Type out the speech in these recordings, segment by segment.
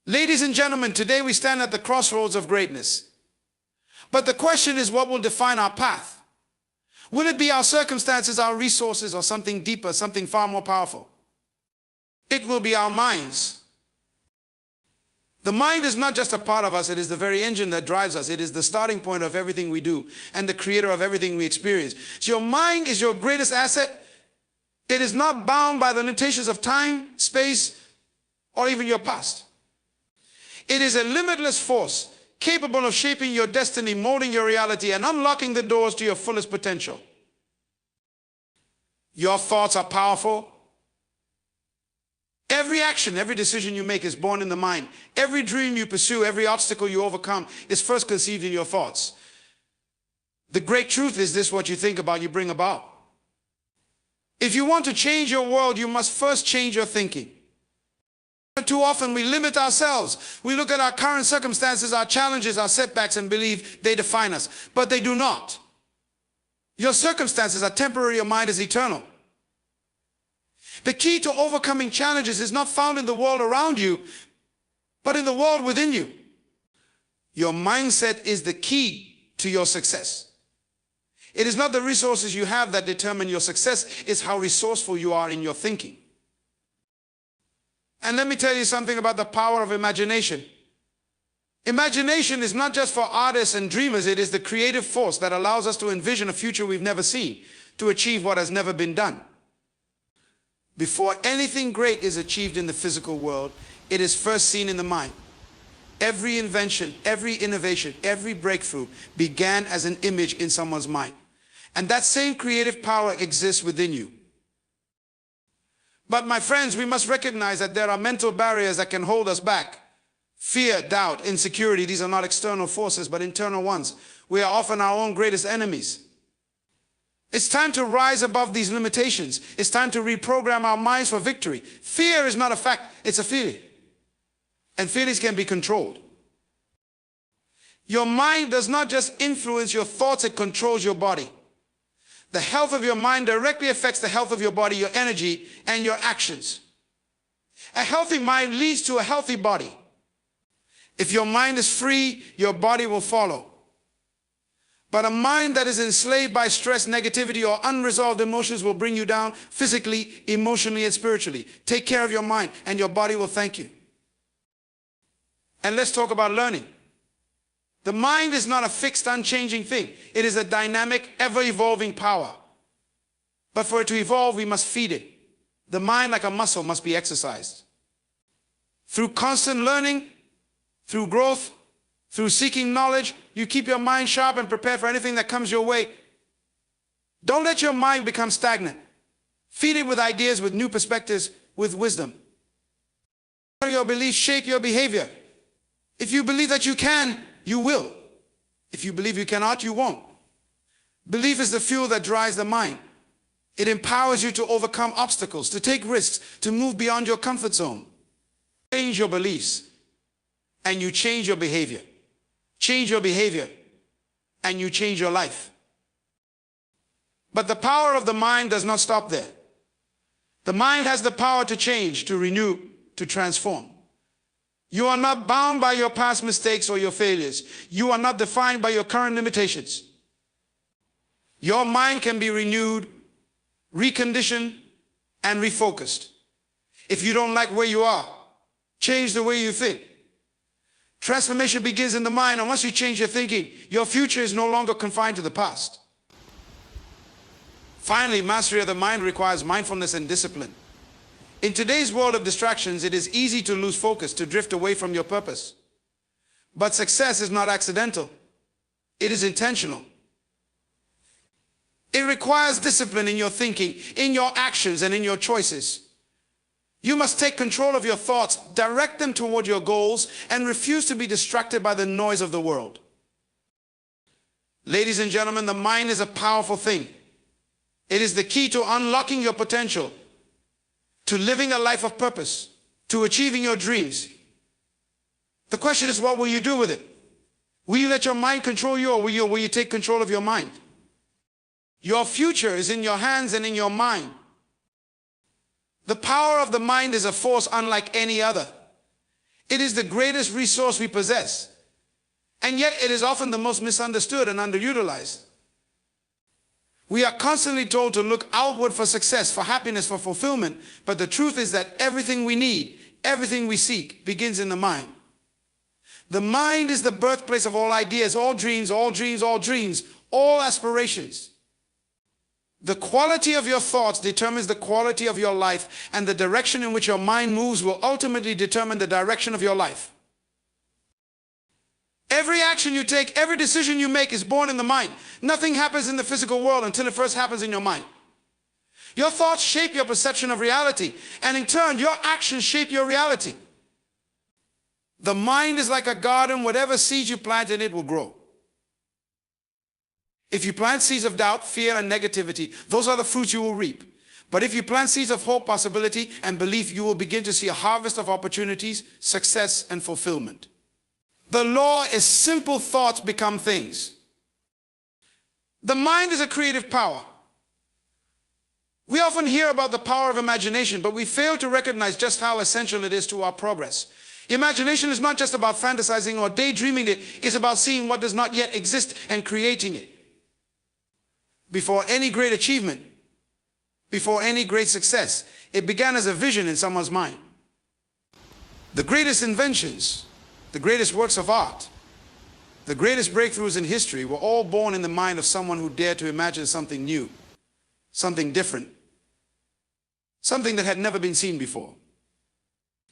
Ladies and gentlemen, today we stand at the crossroads of greatness. But the question is, what will define our path? Will it be our circumstances, our resources, or something deeper, something far more powerful? It will be our minds. The mind is not just a part of us, it is the very engine that drives us. It is the starting point of everything we do and the creator of everything we experience. So your mind is your greatest asset. It is not bound by the limitations of time, space, or even your past. It is a limitless force capable of shaping your destiny, molding your reality, and unlocking the doors to your fullest potential. Your thoughts are powerful. Every action, every decision you make is born in the mind. Every dream you pursue, every obstacle you overcome is first conceived in your thoughts. The great truth is this: what you think about, you bring about. If you want to change your world, you must first change your thinking. Too often we limit ourselves. We look at our current circumstances, our challenges, our setbacks, and believe they define us. But they do not. Your circumstances are temporary, your mind is eternal. The key to overcoming challenges is not found in the world around you, but in the world within you. Your mindset is the key to your success. It is not the resources you have that determine your success, it's how resourceful you are in your thinking. And let me tell you something about the power of imagination. Imagination is not just for artists and dreamers, it is the creative force that allows us to envision a future we've never seen, to achieve what has never been done. Before anything great is achieved in the physical world, it is first seen in the mind. Every invention, every innovation, every breakthrough began as an image in someone's mind. And that same creative power exists within you. But my friends, we must recognize that there are mental barriers that can hold us back. Fear, doubt, insecurity, these are not external forces, but internal ones. We are often our own greatest enemies. It's time to rise above these limitations. It's time to reprogram our minds for victory. Fear is not a fact, it's a feeling. And feelings can be controlled. Your mind does not just influence your thoughts, it controls your body. The health of your mind directly affects the health of your body, your energy, and your actions. A healthy mind leads to a healthy body. If your mind is free, your body will follow. But a mind that is enslaved by stress, negativity, or unresolved emotions will bring you down physically, emotionally, and spiritually. Take care of your mind, and your body will thank you. And let's talk about learning. The mind is not a fixed, unchanging thing. It is a dynamic, ever-evolving power. But for it to evolve, we must feed it. The mind, like a muscle, must be exercised. Through constant learning, through growth, through seeking knowledge, you keep your mind sharp and prepared for anything that comes your way. Don't let your mind become stagnant. Feed it with ideas, with new perspectives, with wisdom. Your beliefs shape your behavior. If you believe that you can, you will. If you believe you cannot, you won't. Belief is the fuel that drives the mind. It empowers you to overcome obstacles, to take risks, to move beyond your comfort zone. Change your beliefs, and you change your behavior. Change your behavior, and you change your life. But the power of the mind does not stop there. The mind has the power to change, to renew, to transform. You are not bound by your past mistakes or your failures. You are not defined by your current limitations. Your mind can be renewed, reconditioned, and refocused. If you don't like where you are, change the way you think. Transformation begins in the mind, and once you change your thinking, your future is no longer confined to the past. Finally, mastery of the mind requires mindfulness and discipline. In today's world of distractions, it is easy to lose focus, to drift away from your purpose. But success is not accidental. It is intentional. It requires discipline in your thinking, in your actions, and in your choices. You must take control of your thoughts, direct them toward your goals, and refuse to be distracted by the noise of the world. Ladies and gentlemen, the mind is a powerful thing. It is the key to unlocking your potential, to living a life of purpose, to achieving your dreams. The question is, what will you do with it? Will you let your mind control you, or will you take control of your mind? Your future is in your hands and in your mind. The power of the mind is a force unlike any other. It is the greatest resource we possess. And yet it is often the most misunderstood and underutilized. We are constantly told to look outward for success, for happiness, for fulfillment. But the truth is that everything we need, everything we seek, begins in the mind. The mind is the birthplace of all ideas, all dreams, all dreams, all dreams, all aspirations. The quality of your thoughts determines the quality of your life, and the direction in which your mind moves will ultimately determine the direction of your life. Every action you take, every decision you make is born in the mind. Nothing happens in the physical world until it first happens in your mind. Your thoughts shape your perception of reality, and in turn, your actions shape your reality. The mind is like a garden. Whatever seeds you plant in it will grow. If you plant seeds of doubt, fear, and negativity, those are the fruits you will reap. But if you plant seeds of hope, possibility, and belief, you will begin to see a harvest of opportunities, success, and fulfillment. The law is simple thoughts become things. The mind is a creative power. We often hear about the power of imagination, but we fail to recognize just how essential it is to our progress. Imagination is not just about fantasizing or daydreaming it. It's about seeing what does not yet exist and creating it. Before any great achievement, before any great success, it began as a vision in someone's mind. The greatest inventions, the greatest works of art, the greatest breakthroughs in history were all born in the mind of someone who dared to imagine something new, something different, something that had never been seen before.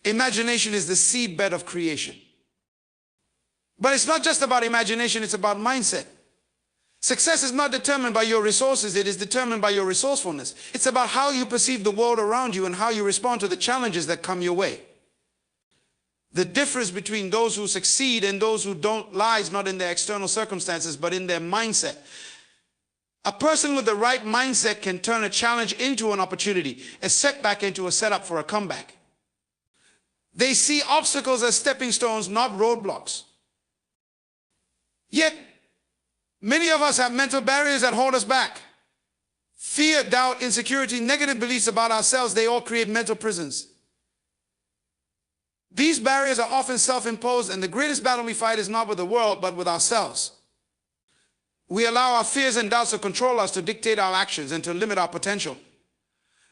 Imagination is the seedbed of creation. But it's not just about imagination, it's about mindset. Success is not determined by your resources, it is determined by your resourcefulness. It's about how you perceive the world around you and how you respond to the challenges that come your way. The difference between those who succeed and those who don't lies not in their external circumstances, but in their mindset. A person with the right mindset can turn a challenge into an opportunity, a setback into a setup for a comeback. They see obstacles as stepping stones, not roadblocks. Yet, many of us have mental barriers that hold us back. Fear, doubt, insecurity, negative beliefs about ourselves, they all create mental prisons. These barriers are often self-imposed, and the greatest battle we fight is not with the world, but with ourselves. We allow our fears and doubts to control us, to dictate our actions, and to limit our potential.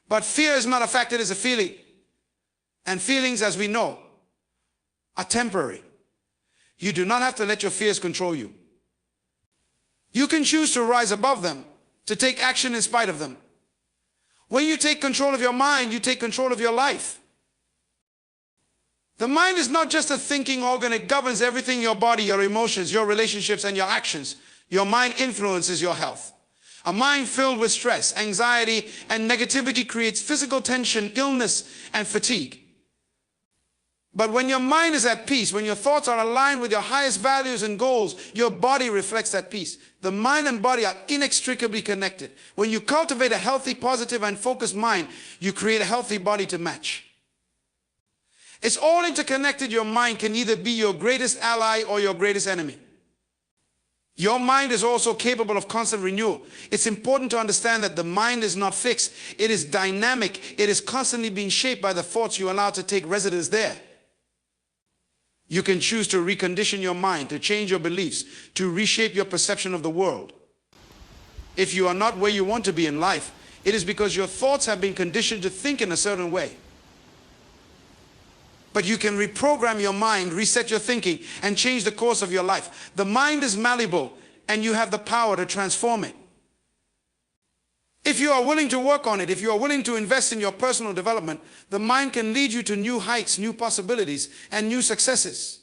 But fear is not a fact, it is a feeling. And feelings, as we know, are temporary. You do not have to let your fears control you. You can choose to rise above them, to take action in spite of them. When you take control of your mind, you take control of your life. The mind is not just a thinking organ, it governs everything: your body, your emotions, your relationships, and your actions. Your mind influences your health. A mind filled with stress, anxiety, and negativity creates physical tension, illness, and fatigue. But when your mind is at peace, when your thoughts are aligned with your highest values and goals, your body reflects that peace. The mind and body are inextricably connected. When you cultivate a healthy, positive, and focused mind, you create a healthy body to match. It's all interconnected. Your mind can either be your greatest ally or your greatest enemy. Your mind is also capable of constant renewal. It's important to understand that the mind is not fixed. It is dynamic. It is constantly being shaped by the thoughts you allow to take residence there. You can choose to recondition your mind, to change your beliefs, to reshape your perception of the world. If you are not where you want to be in life, it is because your thoughts have been conditioned to think in a certain way. But you can reprogram your mind, reset your thinking, and change the course of your life. The mind is malleable, and you have the power to transform it. If you are willing to work on it, if you are willing to invest in your personal development, the mind can lead you to new heights, new possibilities, and new successes.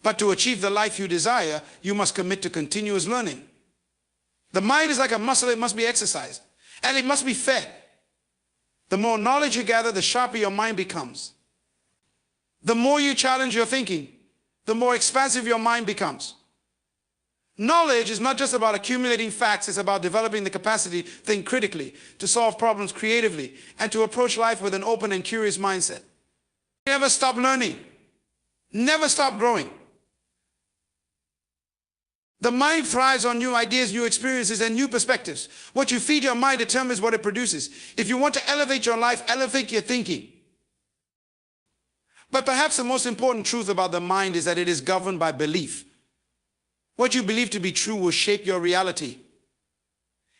But to achieve the life you desire, you must commit to continuous learning. The mind is like a muscle, it must be exercised, and it must be fed. The more knowledge you gather, the sharper your mind becomes. The more you challenge your thinking, the more expansive your mind becomes. Knowledge is not just about accumulating facts, it's about developing the capacity to think critically, to solve problems creatively, and to approach life with an open and curious mindset. Never stop learning. Never stop growing. The mind thrives on new ideas, new experiences, and new perspectives. What you feed your mind determines what it produces. If you want to elevate your life, elevate your thinking. But perhaps the most important truth about the mind is that it is governed by belief. What you believe to be true will shape your reality.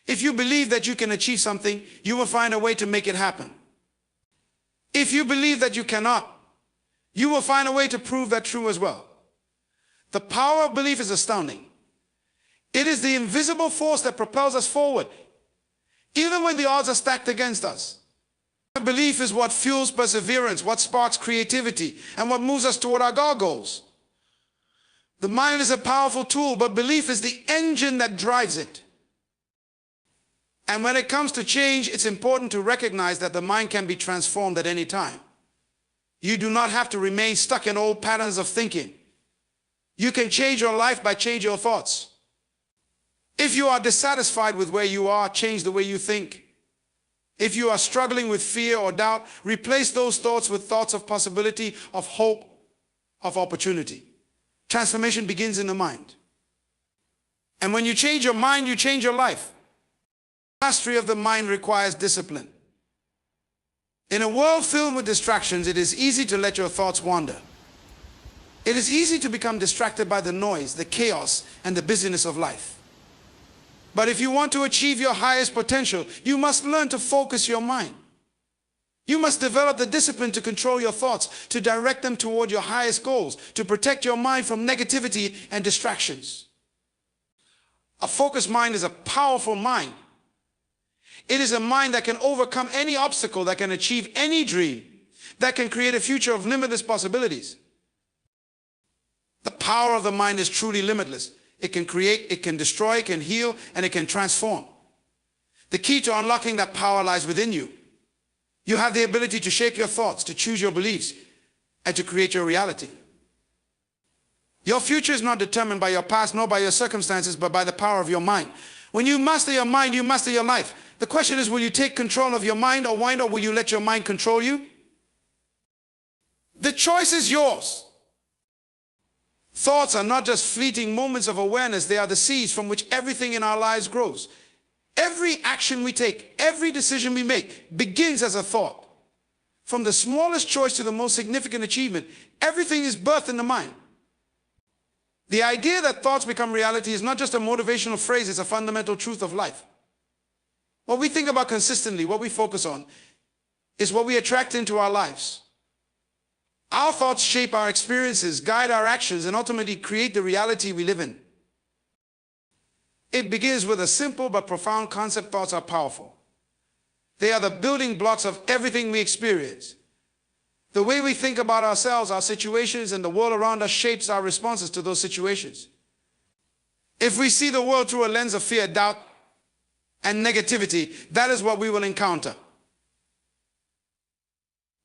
If you believe that you can achieve something, you will find a way to make it happen. If you believe that you cannot, you will find a way to prove that true as well. The power of belief is astounding. It is the invisible force that propels us forward, even when the odds are stacked against us. Belief is what fuels perseverance, what sparks creativity, and what moves us toward our goals. The mind is a powerful tool, but belief is the engine that drives it. And when it comes to change, it's important to recognize that the mind can be transformed at any time. You do not have to remain stuck in old patterns of thinking. You can change your life by changing your thoughts. If you are dissatisfied with where you are, change the way you think. If you are struggling with fear or doubt, replace those thoughts with thoughts of possibility, of hope, of opportunity. Transformation begins in the mind. And when you change your mind, you change your life. Mastery of the mind requires discipline. In a world filled with distractions, it is easy to let your thoughts wander. It is easy to become distracted by the noise, the chaos, and the busyness of life. But if you want to achieve your highest potential, you must learn to focus your mind. You must develop the discipline to control your thoughts, to direct them toward your highest goals, to protect your mind from negativity and distractions. A focused mind is a powerful mind. It is a mind that can overcome any obstacle, that can achieve any dream, that can create a future of limitless possibilities. The power of the mind is truly limitless. It can create, it can destroy, it can heal, and it can transform. The key to unlocking that power lies within you. You have the ability to shape your thoughts, to choose your beliefs, and to create your reality. Your future is not determined by your past nor by your circumstances, but by the power of your mind. When you master your mind, you master your life. The question is, will you take control of your mind, or will you let your mind control you? The choice is yours. Thoughts are not just fleeting moments of awareness. They are the seeds from which everything in our lives grows. Every action we take, every decision we make begins as a thought. From the smallest choice to the most significant achievement, everything is birthed in the mind. The idea that thoughts become reality is not just a motivational phrase, it's a fundamental truth of life. What we think about consistently, what we focus on, is what we attract into our lives. Our thoughts shape our experiences, guide our actions, and ultimately create the reality we live in. It begins with a simple but profound concept. Thoughts are powerful. They are the building blocks of everything we experience. The way we think about ourselves, our situations, and the world around us shapes our responses to those situations. If we see the world through a lens of fear, doubt, and negativity, that is what we will encounter.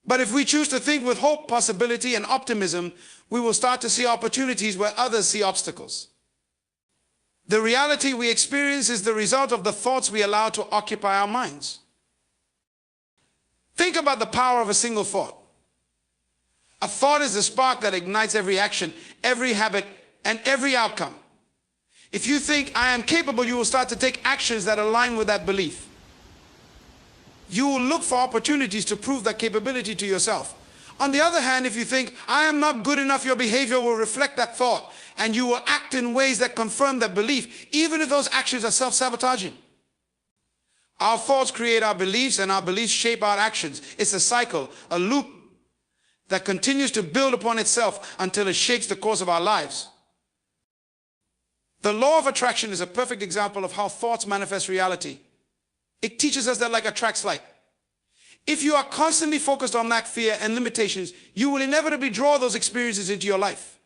But if we choose to think with hope, possibility, and optimism, we will start to see opportunities where others see obstacles. The reality we experience is the result of the thoughts we allow to occupy our minds. Think about the power of a single thought. A thought is the spark that ignites every action, every habit, and every outcome. If you think, I am capable, you will start to take actions that align with that belief. You will look for opportunities to prove that capability to yourself. On the other hand, if you think, I am not good enough, your behavior will reflect that thought, and you will act in ways that confirm that belief, even if those actions are self-sabotaging. Our thoughts create our beliefs, and our beliefs shape our actions. It's a cycle, a loop that continues to build upon itself until it shapes the course of our lives. The law of attraction is a perfect example of how thoughts manifest reality. It teaches us that like attracts like. If you are constantly focused on lack, fear, and limitations, you will inevitably draw those experiences into your life.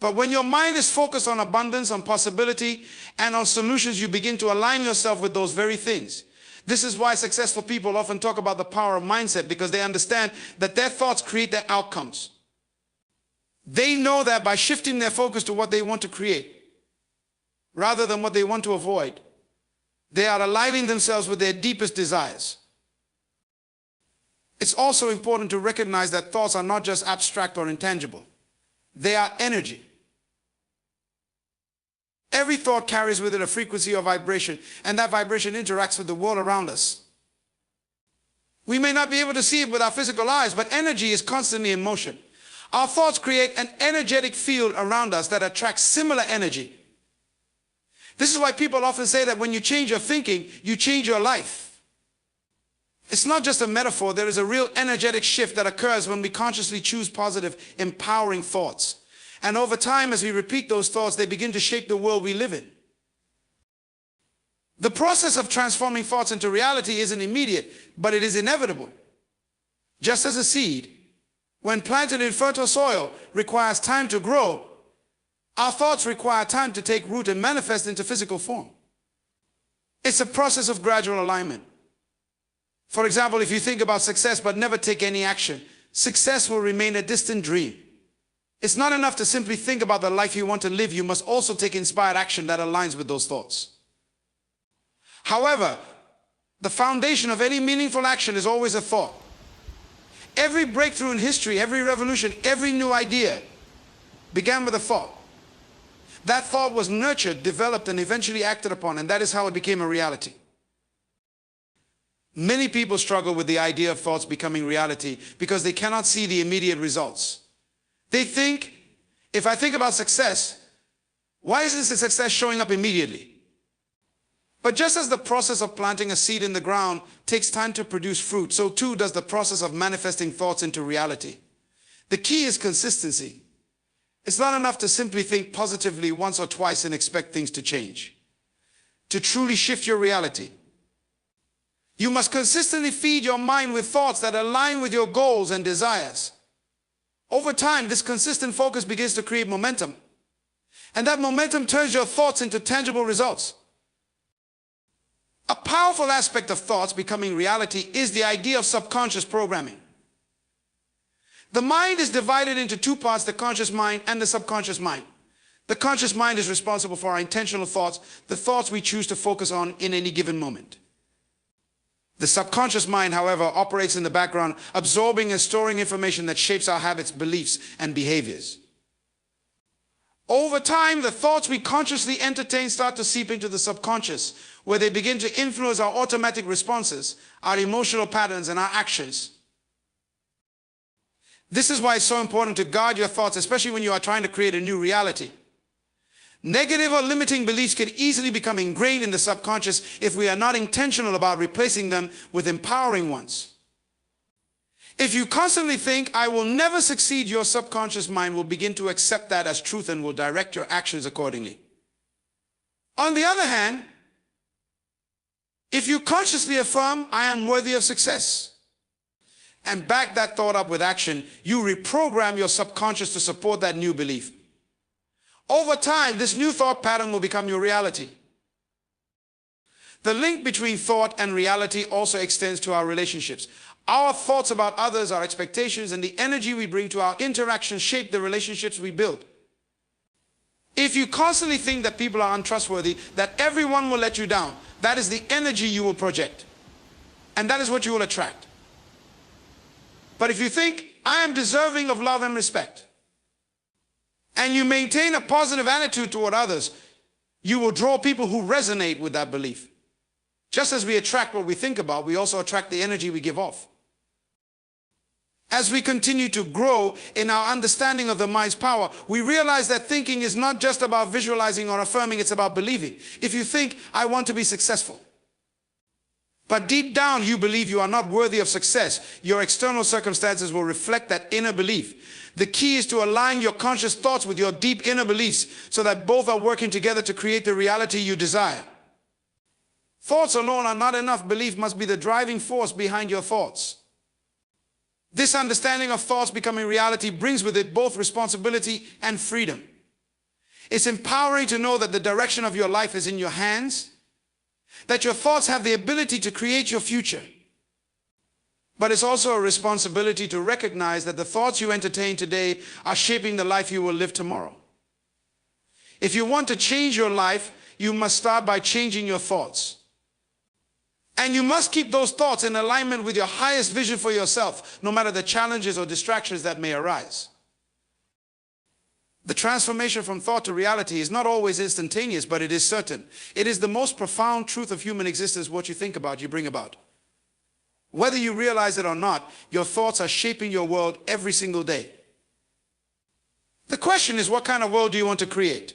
But when your mind is focused on abundance, on possibility, and on solutions, you begin to align yourself with those very things. This is why successful people often talk about the power of mindset, because they understand that their thoughts create their outcomes. They know that by shifting their focus to what they want to create, rather than what they want to avoid, they are aligning themselves with their deepest desires. It's also important to recognize that thoughts are not just abstract or intangible. They are energy. Every thought carries with it a frequency or vibration, and that vibration interacts with the world around us. We may not be able to see it with our physical eyes, but energy is constantly in motion. Our thoughts create an energetic field around us that attracts similar energy. This is why people often say that when you change your thinking, you change your life. It's not just a metaphor. There is a real energetic shift that occurs when we consciously choose positive, empowering thoughts. And over time, as we repeat those thoughts, they begin to shape the world we live in. The process of transforming thoughts into reality isn't immediate, but it is inevitable. Just as a seed, when planted in fertile soil, requires time to grow, our thoughts require time to take root and manifest into physical form. It's a process of gradual alignment. For example, if you think about success but never take any action, success will remain a distant dream. It's not enough to simply think about the life you want to live. You must also take inspired action that aligns with those thoughts. However, the foundation of any meaningful action is always a thought. Every breakthrough in history, every revolution, every new idea began with a thought. That thought was nurtured, developed, and eventually acted upon, and that is how it became a reality. Many people struggle with the idea of thoughts becoming reality because they cannot see the immediate results. They think, if I think about success, why isn't the success showing up immediately? But just as the process of planting a seed in the ground takes time to produce fruit, so too does the process of manifesting thoughts into reality. The key is consistency. It's not enough to simply think positively once or twice and expect things to change. To truly shift your reality, you must consistently feed your mind with thoughts that align with your goals and desires. Over time, this consistent focus begins to create momentum. And that momentum turns your thoughts into tangible results. A powerful aspect of thoughts becoming reality is the idea of subconscious programming. The mind is divided into two parts, the conscious mind and the subconscious mind. The conscious mind is responsible for our intentional thoughts, the thoughts we choose to focus on in any given moment. The subconscious mind, however, operates in the background, absorbing and storing information that shapes our habits, beliefs, and behaviors. Over time, the thoughts we consciously entertain start to seep into the subconscious, where they begin to influence our automatic responses, our emotional patterns, and our actions. This is why it's so important to guard your thoughts, especially when you are trying to create a new reality. Negative or limiting beliefs can easily become ingrained in the subconscious if we are not intentional about replacing them with empowering ones. If you constantly think, I will never succeed, your subconscious mind will begin to accept that as truth and will direct your actions accordingly. On the other hand, if you consciously affirm, I am worthy of success, and back that thought up with action, you reprogram your subconscious to support that new belief. Over time, this new thought pattern will become your reality. The link between thought and reality also extends to our relationships. Our thoughts about others, our expectations, and the energy we bring to our interactions shape the relationships we build. If you constantly think that people are untrustworthy, that everyone will let you down, that is the energy you will project. And that is what you will attract. But if you think, I am deserving of love and respect, and you maintain a positive attitude toward others, you will draw people who resonate with that belief. Just as we attract what we think about, we also attract the energy we give off. As we continue to grow in our understanding of the mind's power, we realize that thinking is not just about visualizing or affirming, it's about believing. If you think, I want to be successful, but deep down you believe you are not worthy of success, your external circumstances will reflect that inner belief. The key is to align your conscious thoughts with your deep inner beliefs so that both are working together to create the reality you desire. Thoughts alone are not enough. Belief must be the driving force behind your thoughts. This understanding of thoughts becoming reality brings with it both responsibility and freedom. It's empowering to know that the direction of your life is in your hands, that your thoughts have the ability to create your future. But it's also a responsibility to recognize that the thoughts you entertain today are shaping the life you will live tomorrow. If you want to change your life, you must start by changing your thoughts. And you must keep those thoughts in alignment with your highest vision for yourself, no matter the challenges or distractions that may arise. The transformation from thought to reality is not always instantaneous, but it is certain. It is the most profound truth of human existence. What you think about, you bring about. Whether you realize it or not, your thoughts are shaping your world every single day. The question is, what kind of world do you want to create?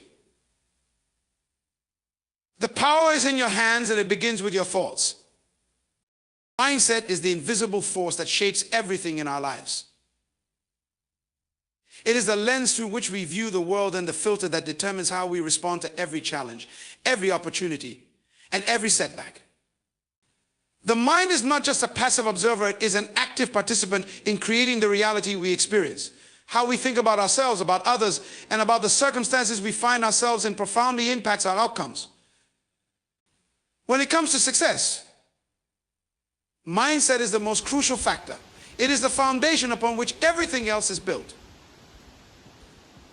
The power is in your hands, and it begins with your thoughts. Mindset is the invisible force that shapes everything in our lives. It is the lens through which we view the world and the filter that determines how we respond to every challenge, every opportunity, and every setback. The mind is not just a passive observer, it is an active participant in creating the reality we experience. How we think about ourselves, about others, and about the circumstances we find ourselves in profoundly impacts our outcomes. When it comes to success, mindset is the most crucial factor. It is the foundation upon which everything else is built.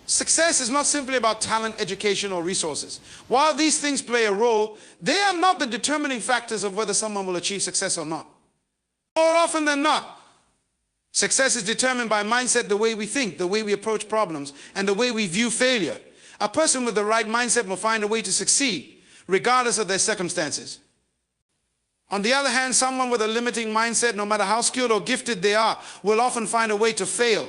Success is not simply about talent, education, or resources. While these things play a role, they are not the determining factors of whether someone will achieve success or not. More often than not, success is determined by mindset, the way we think, the way we approach problems, and the way we view failure. A person with the right mindset will find a way to succeed, regardless of their circumstances. On the other hand, someone with a limiting mindset, no matter how skilled or gifted they are, will often find a way to fail.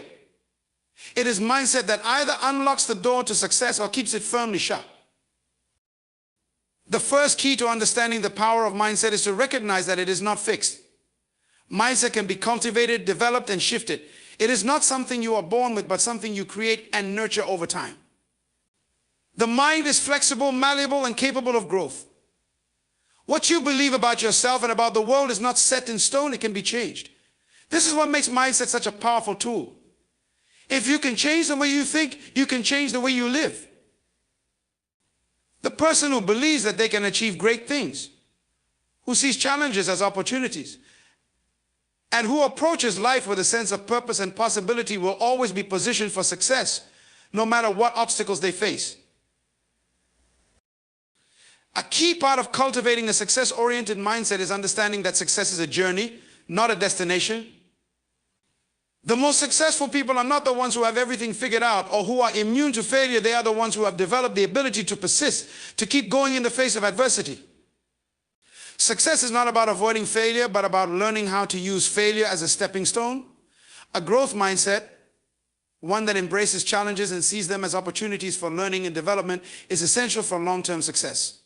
It is mindset that either unlocks the door to success or keeps it firmly shut. The first key to understanding the power of mindset is to recognize that it is not fixed. Mindset can be cultivated, developed, and shifted. It is not something you are born with, but something you create and nurture over time. The mind is flexible, malleable, and capable of growth. What you believe about yourself and about the world is not set in stone, it can be changed. This is what makes mindset such a powerful tool. If you can change the way you think, you can change the way you live. The person who believes that they can achieve great things, who sees challenges as opportunities, and who approaches life with a sense of purpose and possibility will always be positioned for success, no matter what obstacles they face. A key part of cultivating a success-oriented mindset is understanding that success is a journey, not a destination. The most successful people are not the ones who have everything figured out or who are immune to failure. They are the ones who have developed the ability to persist, to keep going in the face of adversity. Success is not about avoiding failure, but about learning how to use failure as a stepping stone. A growth mindset, one that embraces challenges and sees them as opportunities for learning and development, is essential for long-term success.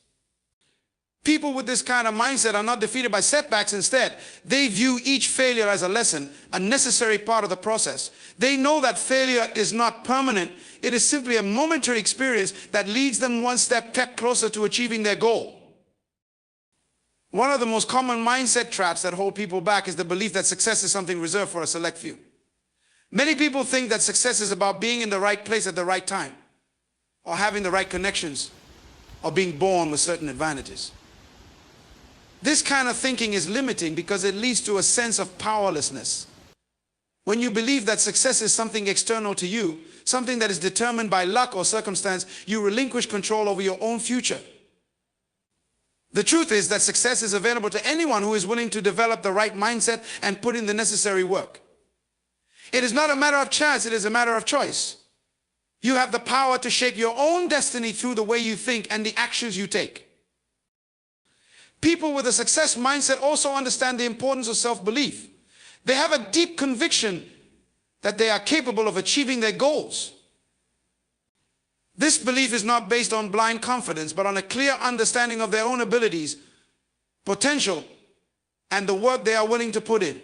People with this kind of mindset are not defeated by setbacks. Instead, they view each failure as a lesson, a necessary part of the process. They know that failure is not permanent. It is simply a momentary experience that leads them one step closer to achieving their goal. One of the most common mindset traps that hold people back is the belief that success is something reserved for a select few. Many people think that success is about being in the right place at the right time, or having the right connections, or being born with certain advantages. This kind of thinking is limiting because it leads to a sense of powerlessness. When you believe that success is something external to you, something that is determined by luck or circumstance, you relinquish control over your own future. The truth is that success is available to anyone who is willing to develop the right mindset and put in the necessary work. It is not a matter of chance, it is a matter of choice. You have the power to shape your own destiny through the way you think and the actions you take. People with a success mindset also understand the importance of self-belief. They have a deep conviction that they are capable of achieving their goals. This belief is not based on blind confidence, but on a clear understanding of their own abilities, potential, and the work they are willing to put in.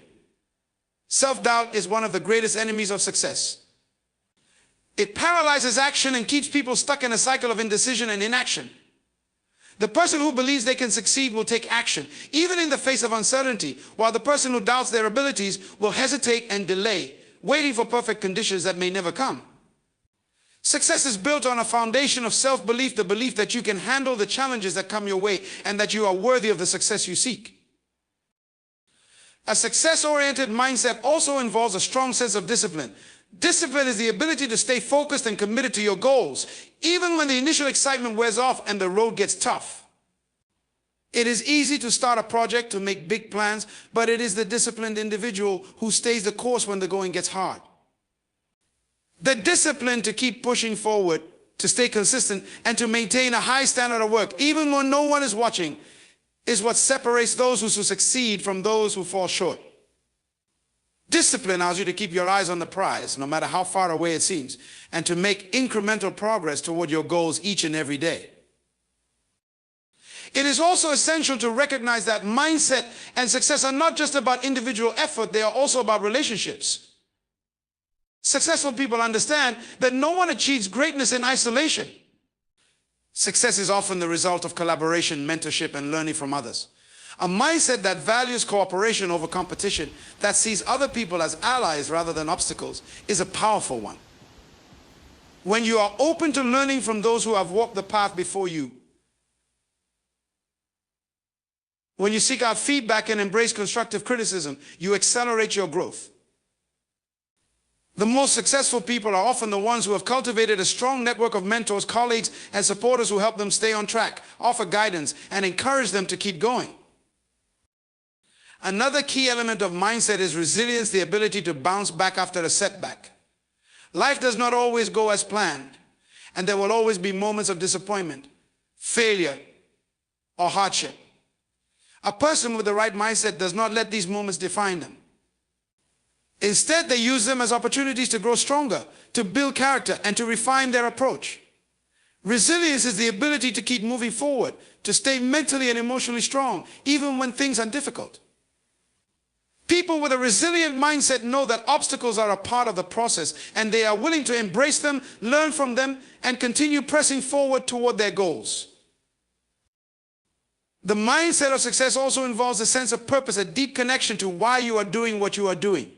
Self-doubt is one of the greatest enemies of success. It paralyzes action and keeps people stuck in a cycle of indecision and inaction. The person who believes they can succeed will take action, even in the face of uncertainty, while the person who doubts their abilities will hesitate and delay, waiting for perfect conditions that may never come. Success is built on a foundation of self-belief, the belief that you can handle the challenges that come your way and that you are worthy of the success you seek. A success-oriented mindset also involves a strong sense of discipline. Discipline is the ability to stay focused and committed to your goals, even when the initial excitement wears off and the road gets tough. It is easy to start a project, to make big plans, but it is the disciplined individual who stays the course when the going gets hard. The discipline to keep pushing forward, to stay consistent, and to maintain a high standard of work, even when no one is watching, is what separates those who succeed from those who fall short. Discipline allows you to keep your eyes on the prize, no matter how far away it seems, and to make incremental progress toward your goals each and every day. It is also essential to recognize that mindset and success are not just about individual effort, they are also about relationships. Successful people understand that no one achieves greatness in isolation. Success is often the result of collaboration, mentorship, and learning from others. A mindset that values cooperation over competition, that sees other people as allies rather than obstacles, is a powerful one. When you are open to learning from those who have walked the path before you, when you seek out feedback and embrace constructive criticism, you accelerate your growth. The most successful people are often the ones who have cultivated a strong network of mentors, colleagues, and supporters who help them stay on track, offer guidance, and encourage them to keep going. Another key element of mindset is resilience, the ability to bounce back after a setback. Life does not always go as planned, and there will always be moments of disappointment, failure, or hardship. A person with the right mindset does not let these moments define them. Instead, they use them as opportunities to grow stronger, to build character, and to refine their approach. Resilience is the ability to keep moving forward, to stay mentally and emotionally strong, even when things are difficult. People with a resilient mindset know that obstacles are a part of the process, and they are willing to embrace them, learn from them, and continue pressing forward toward their goals. The mindset of success also involves a sense of purpose, a deep connection to why you are doing what you are doing.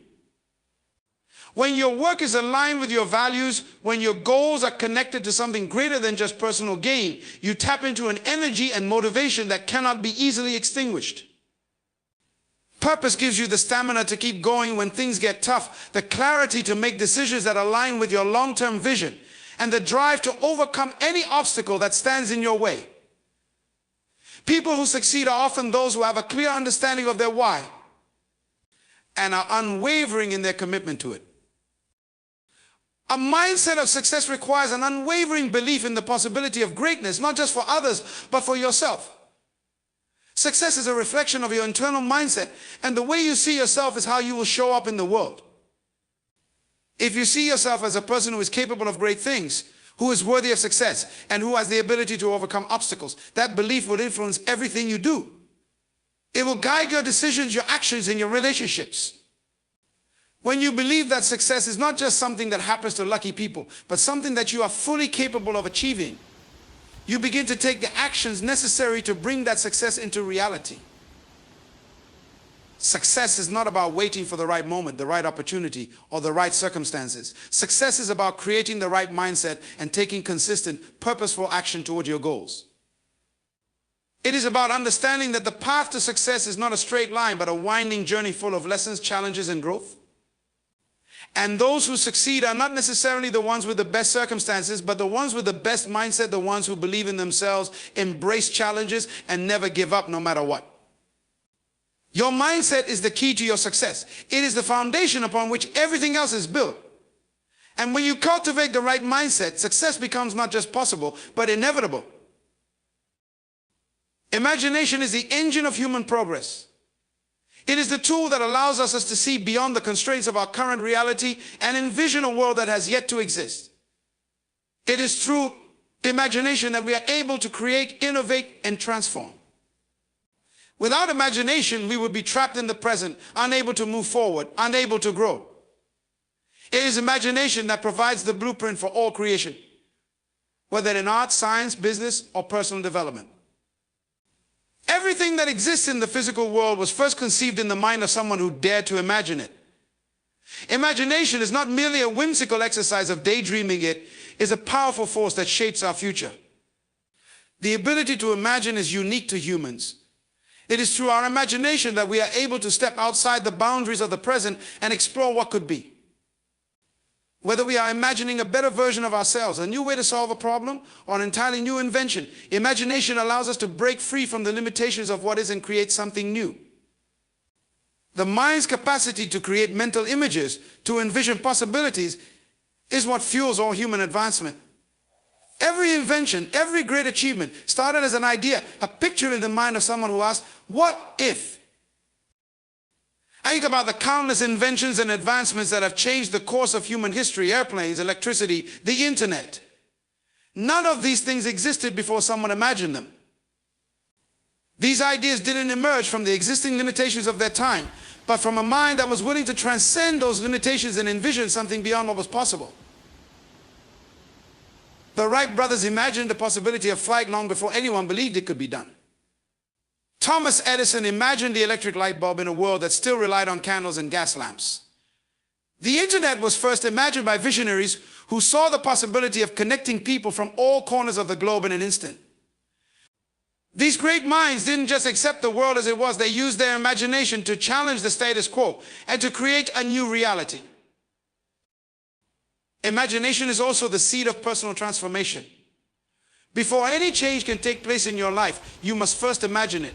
When your work is aligned with your values, when your goals are connected to something greater than just personal gain, you tap into an energy and motivation that cannot be easily extinguished. Purpose gives you the stamina to keep going when things get tough, the clarity to make decisions that align with your long-term vision, and the drive to overcome any obstacle that stands in your way. People who succeed are often those who have a clear understanding of their why and are unwavering in their commitment to it. A mindset of success requires an unwavering belief in the possibility of greatness, not just for others, but for yourself. Success is a reflection of your internal mindset, and the way you see yourself is how you will show up in the world. If you see yourself as a person who is capable of great things, who is worthy of success, and who has the ability to overcome obstacles, that belief will influence everything you do. It will guide your decisions, your actions, and your relationships. When you believe that success is not just something that happens to lucky people, but something that you are fully capable of achieving, you begin to take the actions necessary to bring that success into reality. Success is not about waiting for the right moment, the right opportunity, or the right circumstances. Success is about creating the right mindset and taking consistent, purposeful action toward your goals. It is about understanding that the path to success is not a straight line, but a winding journey full of lessons, challenges, and growth. And those who succeed are not necessarily the ones with the best circumstances, but the ones with the best mindset, the ones who believe in themselves, embrace challenges, and never give up no matter what. Your mindset is the key to your success. It is the foundation upon which everything else is built. And when you cultivate the right mindset, success becomes not just possible, but inevitable. Imagination is the engine of human progress. It is the tool that allows us to see beyond the constraints of our current reality and envision a world that has yet to exist. It is through imagination that we are able to create, innovate, and transform. Without imagination, we would be trapped in the present, unable to move forward, unable to grow. It is imagination that provides the blueprint for all creation, whether in art, science, business, or personal development. Everything that exists in the physical world was first conceived in the mind of someone who dared to imagine it. Imagination is not merely a whimsical exercise of daydreaming. It is a powerful force that shapes our future. The ability to imagine is unique to humans. It is through our imagination that we are able to step outside the boundaries of the present and explore what could be. Whether we are imagining a better version of ourselves, a new way to solve a problem, or an entirely new invention, imagination allows us to break free from the limitations of what is and create something new. The mind's capacity to create mental images, to envision possibilities, is what fuels all human advancement. Every invention, every great achievement started as an idea, a picture in the mind of someone who asked, what if? I think about the countless inventions and advancements that have changed the course of human history: airplanes, electricity, the internet. None of these things existed before someone imagined them. These ideas didn't emerge from the existing limitations of their time, but from a mind that was willing to transcend those limitations and envision something beyond what was possible. The Wright brothers imagined the possibility of flight long before anyone believed it could be done. Thomas Edison imagined the electric light bulb in a world that still relied on candles and gas lamps. The internet was first imagined by visionaries who saw the possibility of connecting people from all corners of the globe in an instant. These great minds didn't just accept the world as it was, they used their imagination to challenge the status quo and to create a new reality. Imagination is also the seed of personal transformation. Before any change can take place in your life, you must first imagine it.